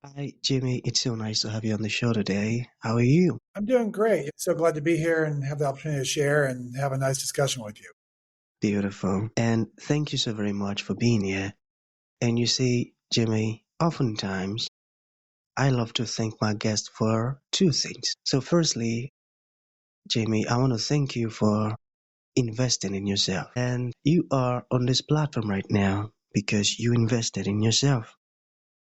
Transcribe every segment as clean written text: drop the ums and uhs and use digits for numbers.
Hi, Jimmy. It's so nice to have you on the show today. How are you? I'm doing great. So glad to be here and have the opportunity to share and have a nice discussion with you. Beautiful. And thank you so very much for being here. And you see, Jimmy, oftentimes I love to thank my guests for two things. So, firstly, Jimmy, I want to thank you for investing in yourself. And you are on this platform right now because you invested in yourself.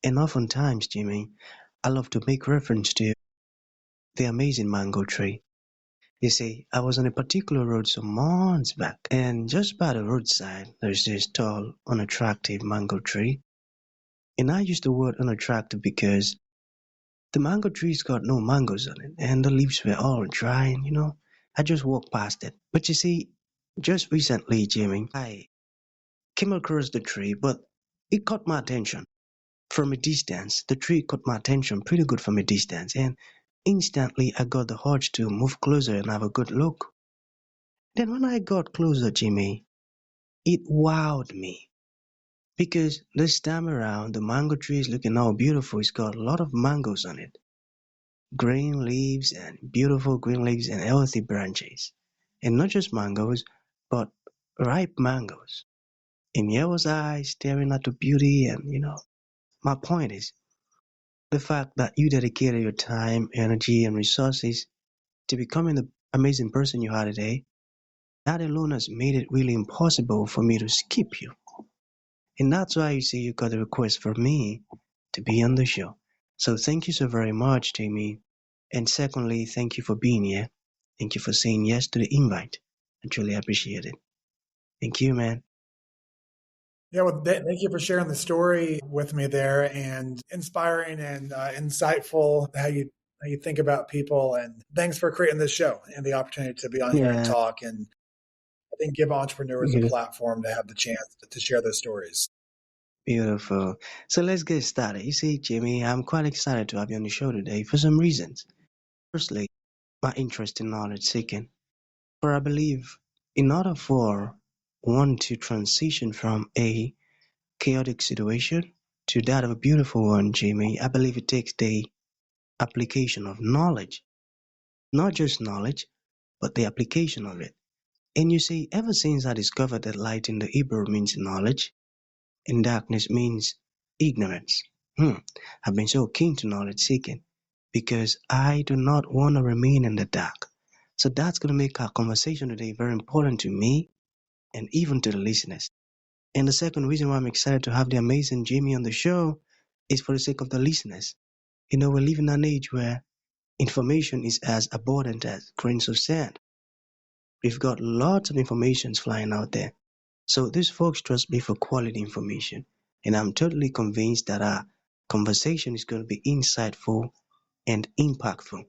And oftentimes, Jimmy, I love to make reference to the amazing mango tree. You see, I was on a particular road some months back, and just by the roadside, there's this tall, unattractive mango tree. And I use the word unattractive because the mango tree's got no mangoes on it, and the leaves were all dry, and I just walked past it. But you see, just recently, Jimmy, I came across the tree, but it caught my attention from a distance. The tree caught my attention pretty good from a distance, and instantly I got the urge to move closer and have a good look. Then when I got closer, Jimmy, it wowed me because this time around the mango tree is looking all beautiful. It's got a lot of mangoes on it, green leaves and beautiful green leaves and healthy branches. And not just mangoes, but ripe mangoes. And here was I staring at the beauty, and my point is the fact that you dedicated your time, energy, and resources to becoming the amazing person you are today. That alone has made it really impossible for me to skip you. And that's why you see you got a request from me to be on the show. So thank you so very much, Jamie. And secondly, thank you for being here. Thank you for saying yes to the invite. I truly appreciate it. Thank you, man. Yeah, well, thank you for sharing the story with me there and inspiring and insightful how you think about people. And thanks for creating this show and the opportunity to be on here and Yeah, talk and I think give entrepreneurs a beautiful, platform to have the chance to share their stories. beautiful. So let's get started. You see, Jamie, I'm quite excited to have you on the show today for some reasons. Firstly, my interest in knowledge seeking. For I believe in order for one to transition from a chaotic situation to that of a beautiful one, Jamie, I believe it takes the application of knowledge. Not just knowledge, but the application of it. And you see, ever since I discovered that light in the Hebrew means knowledge and darkness means ignorance, I've been so keen to knowledge seeking because I do not want to remain in the dark. So that's going to make our conversation today very important to me and even to the listeners. And the second reason why I'm excited to have the amazing Jamie on the show is for the sake of the listeners. We live in an age where information is as abundant as grains of sand. We've got lots of informations flying out there. So these folks trust me for quality information. And I'm totally convinced that our conversation is going to be insightful and impactful.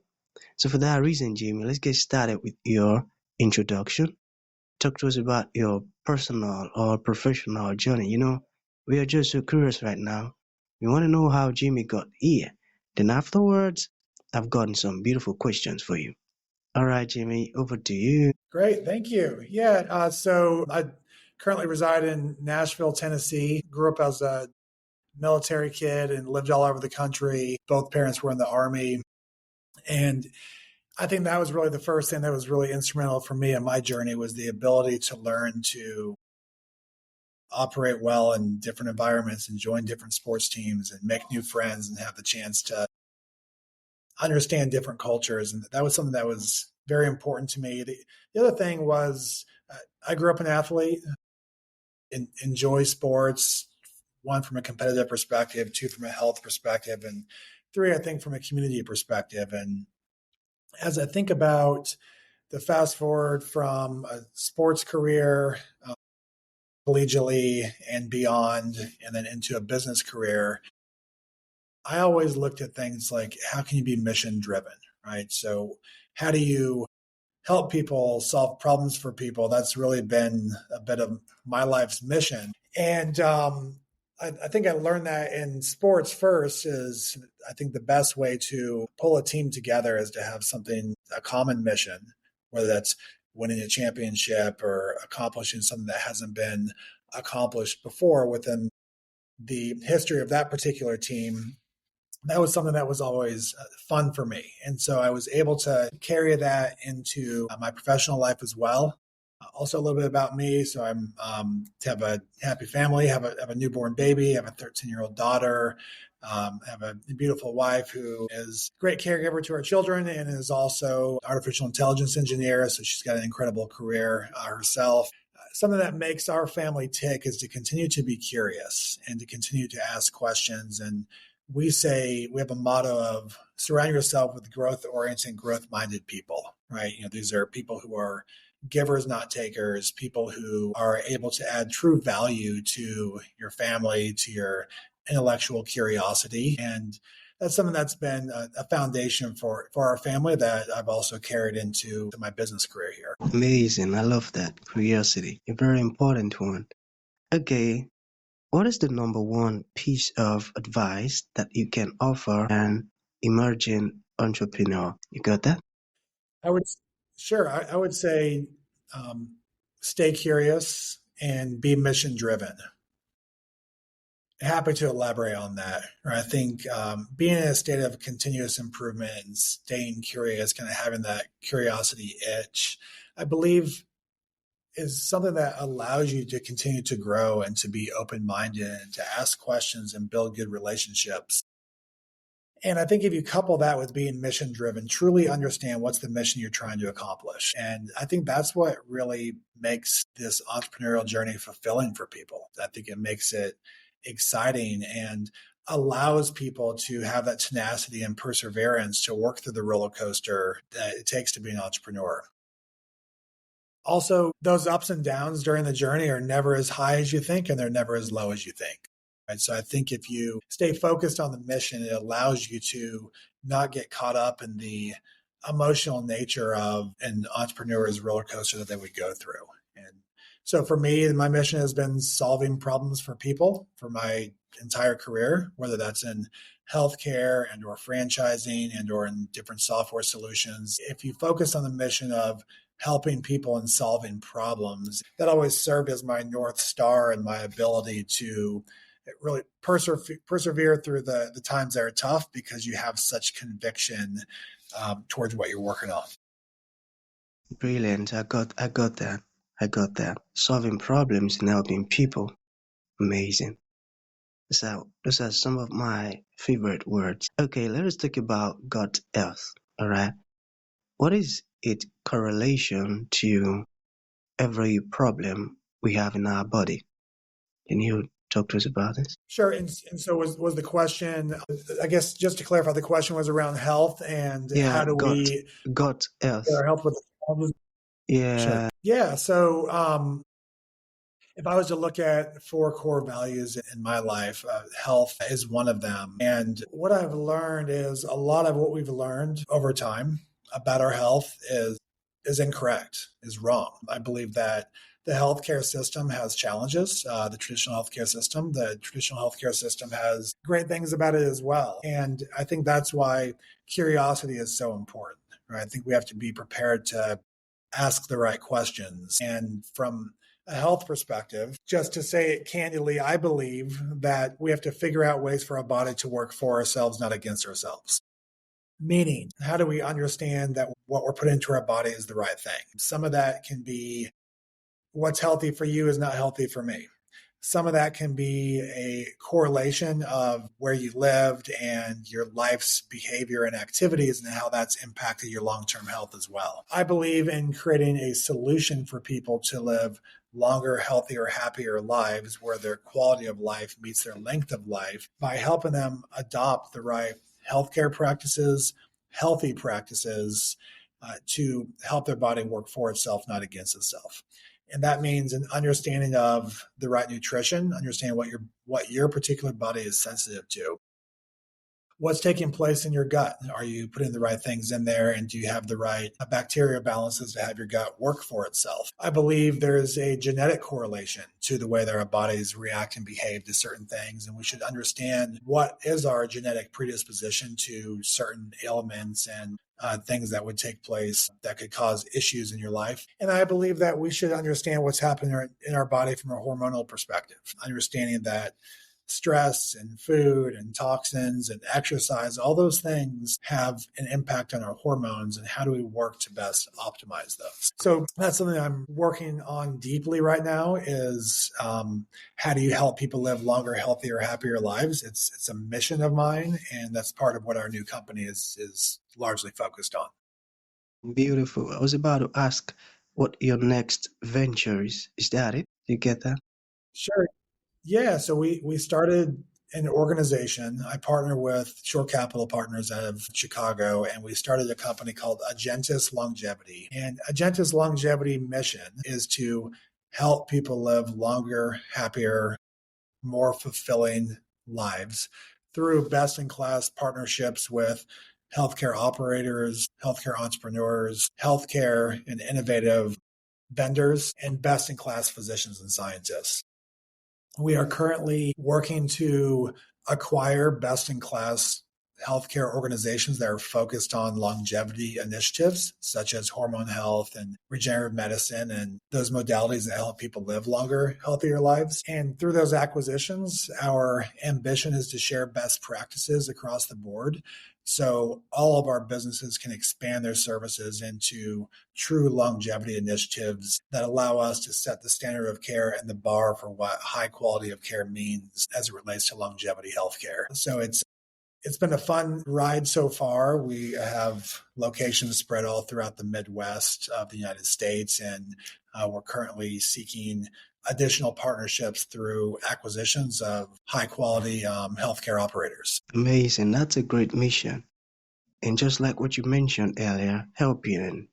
So for that reason, Jamie, let's get started with your introduction. Talk to us about your personal or professional journey. We are just so curious right now. We want to know how Jimmy got here. Then afterwards, I've gotten some beautiful questions for you. All right, Jimmy, over to you. Great, thank you. Yeah, so I currently reside in Nashville, Tennessee. Grew up as a military kid and lived all over the country. Both parents were in the Army. And I think that was really the first thing that was really instrumental for me in my journey was the ability to learn to operate well in different environments and join different sports teams and make new friends and have the chance to understand different cultures. And that was something that was very important to me. The other thing was I grew up an athlete, enjoy sports, one from a competitive perspective, two from a health perspective, and three, I think, from a community perspective. And as I think about the fast forward from a sports career, collegiately and beyond, and then into a business career, I always looked at things like how can you be mission driven, right? So, how do you help people solve problems for people? That's really been a bit of my life's mission. And I think I learned that in sports first is I think the best way to pull a team together is to have something, a common mission, whether that's winning a championship or accomplishing something that hasn't been accomplished before within the history of that particular team. that was something that was always fun for me. And so I was able to carry that into my professional life as well. Also, a little bit about me. So I'm have a happy family, have a newborn baby, have a 13-year-old daughter, have a beautiful wife who is a great caregiver to our children and is also artificial intelligence engineer. So she's got an incredible career herself. Something that makes our family tick is to continue to be curious and to continue to ask questions. And we have a motto of surround yourself with growth oriented, growth minded people, right? These are people who are givers, not takers, people who are able to add true value to your family, to your intellectual curiosity. And that's something that's been a foundation for our family that I've also carried into my business career here. Amazing. I love that. Curiosity. A very important one. Okay. What is the number one piece of advice that you can offer an emerging entrepreneur? You got that? I would, sure, I would say um, stay curious and be mission driven. Happy to elaborate on that. Or I think being in a state of continuous improvement and staying curious, kind of having that curiosity itch, I believe is something that allows you to continue to grow and to be open minded and to ask questions and build good relationships. And I think if you couple that with being mission driven, truly understand what's the mission you're trying to accomplish. And I think that's what really makes this entrepreneurial journey fulfilling for people. I think it makes it exciting and allows people to have that tenacity and perseverance to work through the roller coaster that it takes to be an entrepreneur. Also, those ups and downs during the journey are never as high as you think and they're never as low as you think. Right? So I think if you stay focused on the mission, it allows you to not get caught up in the emotional nature of an entrepreneur's roller coaster that they would go through. And so for me, my mission has been solving problems for people for my entire career, whether that's in healthcare and or franchising and or in different software solutions. If you focus on the mission of helping people and solving problems, that always served as my North Star and my ability to really persevere through the times that are tough because you have such conviction towards what you're working on. Brilliant. I got that. I got that. Solving problems and helping people. Amazing. So those are some of my favorite words. Okay, let us talk about gut health. All right. What is its correlation to every problem we have in our body? Can you talk to us about this? Sure. And so was the question, I guess, just to clarify, the question was around health and Yeah, how do gut we gut get health. our health with challenges? Sure. Yeah, Yeah. So if I was to look at four core values in my life, health is one of them. And what I've learned is a lot of what we've learned over time about our health is incorrect, is wrong. I believe that the healthcare system has challenges. The traditional healthcare system has great things about it as well. And I think that's why curiosity is so important. Right? I think we have to be prepared to ask the right questions. And from a health perspective, just to say it candidly, I believe that we have to figure out ways for our body to work for ourselves, not against ourselves. Meaning, how do we understand that what we're putting into our body is the right thing? Some of that can be what's healthy for you is not healthy for me. Some of that can be a correlation of where you lived and your life's behavior and activities and how that's impacted your long-term health as well. I believe in creating a solution for people to live longer, healthier, happier lives where their quality of life meets their length of life by helping them adopt the right healthcare practices, healthy practices to help their body work for itself, not against itself. And that means an understanding of the right nutrition, understanding what your particular body is sensitive to. What's taking place in your gut? Are you putting the right things in there? And do you have the right bacteria balances to have your gut work for itself? I believe there is a genetic correlation to the way that our bodies react and behave to certain things. And we should understand what is our genetic predisposition to certain ailments and things that would take place that could cause issues in your life. And I believe that we should understand what's happening in our body from a hormonal perspective, understanding that stress and food and toxins and exercise, all those things have an impact on our hormones, and how do we work to best optimize those? So that's something I'm working on deeply right now is how do you help people live longer, healthier, happier lives? It's a mission of mine, and that's part of what our new company is largely focused on. Beautiful. I was about to ask what your next venture is. Is that it? You get that? Sure. Yeah, so we started an organization. I partner with Shore Capital Partners out of Chicago, and we started a company called Agentis Longevity. And Agentis Longevity mission is to help people live longer, happier, more fulfilling lives through best in class partnerships with healthcare operators, healthcare entrepreneurs, healthcare and innovative vendors, and best in class physicians and scientists. We are currently working to acquire best in class healthcare organizations that are focused on longevity initiatives, such as hormone health and regenerative medicine and those modalities that help people live longer, healthier lives. And through those acquisitions, our ambition is to share best practices across the board. So all of our businesses can expand their services into true longevity initiatives that allow us to set the standard of care and the bar for what high quality of care means as it relates to longevity healthcare. So it's been a fun ride so far. We have locations spread all throughout the Midwest of the United States, and we're currently seeking additional partnerships through acquisitions of high quality healthcare operators. Amazing. That's a great mission. And just like what you mentioned earlier, helping and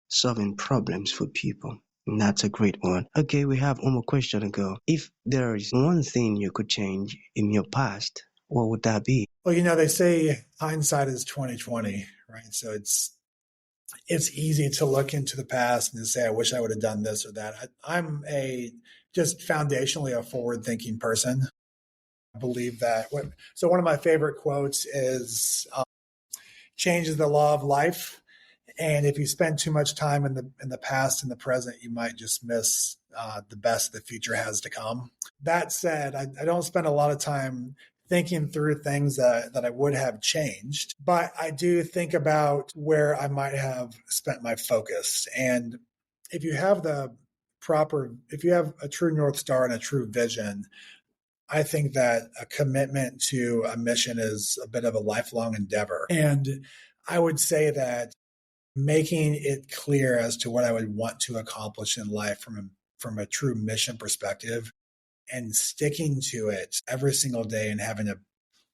solving problems for people. And that's a great one. Okay, we have one more question to go. If there is one thing you could change in your past, what would that be? Well, they say hindsight is 2020, right? So it's easy to look into the past and to say, I wish I would have done this or that. I'm just foundationally a forward thinking person. I believe that. So one of my favorite quotes is change is the law of life. And if you spend too much time in the past and the present, you might just miss the best the future has to come. That said, I don't spend a lot of time thinking through things that I would have changed, but I do think about where I might have spent my focus. And if you have if you have a true North Star and a true vision, I think that a commitment to a mission is a bit of a lifelong endeavor. And I would say that making it clear as to what I would want to accomplish in life from a true mission perspective and sticking to it every single day and having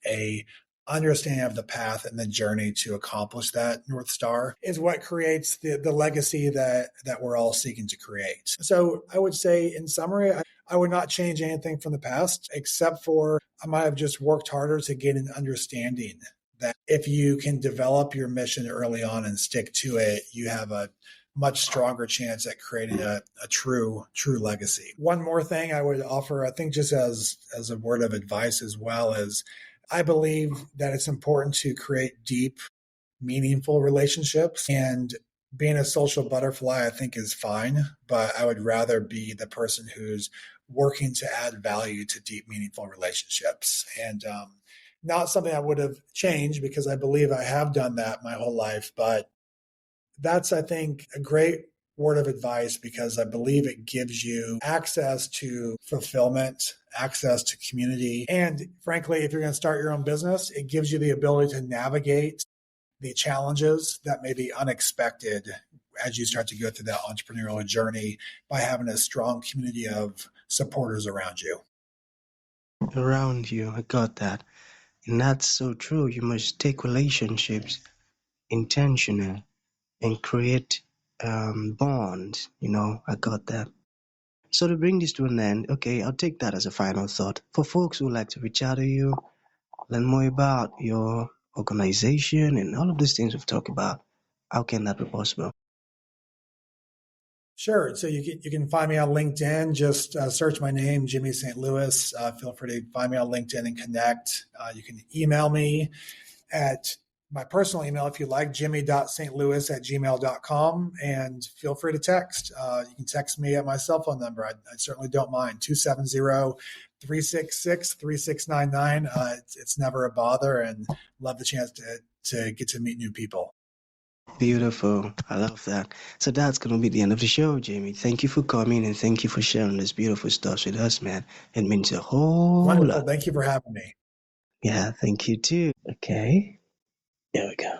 a understanding of the path and the journey to accomplish that North Star is what creates the legacy that we're all seeking to create. So I would say in summary, I would not change anything from the past, except for I might have just worked harder to get an understanding that if you can develop your mission early on and stick to it, you have a much stronger chance at creating a true legacy. One more thing I would offer, I think just as a word of advice as well, is I believe that it's important to create deep, meaningful relationships. And being a social butterfly, I think, is fine, but I would rather be the person who's working to add value to deep, meaningful relationships. And not something I would have changed because I believe I have done that my whole life. But that's, I think, a great word of advice because I believe it gives you access to fulfillment, access to community. And frankly, if you're going to start your own business, it gives you the ability to navigate the challenges that may be unexpected as you start to go through that entrepreneurial journey by having a strong community of supporters around you. Around you, I got that. And that's so true. You must take relationships intentional and create bonds. I got that. So to bring this to an end, okay, I'll take that as a final thought. For folks who like to reach out to you, learn more about your organization and all of these things we've talked about, how can that be possible? Sure. So you can find me on LinkedIn. Just search my name, Jimmy St. Louis. Feel free to find me on LinkedIn and connect. You can email me at my personal email if you like, jimmy.stlouis@gmail.com. And feel free to text. You can text me at my cell phone number. I certainly don't mind, 270 366-3699. It's never a bother, and love the chance to get to meet new people. Beautiful. I love that. So that's going to be the end of the show, Jamie. Thank you for coming and thank you for sharing this beautiful stuff with us, man. It means a whole Wonderful. lot. Thank you for having me. Yeah, thank you too. Okay. There we go.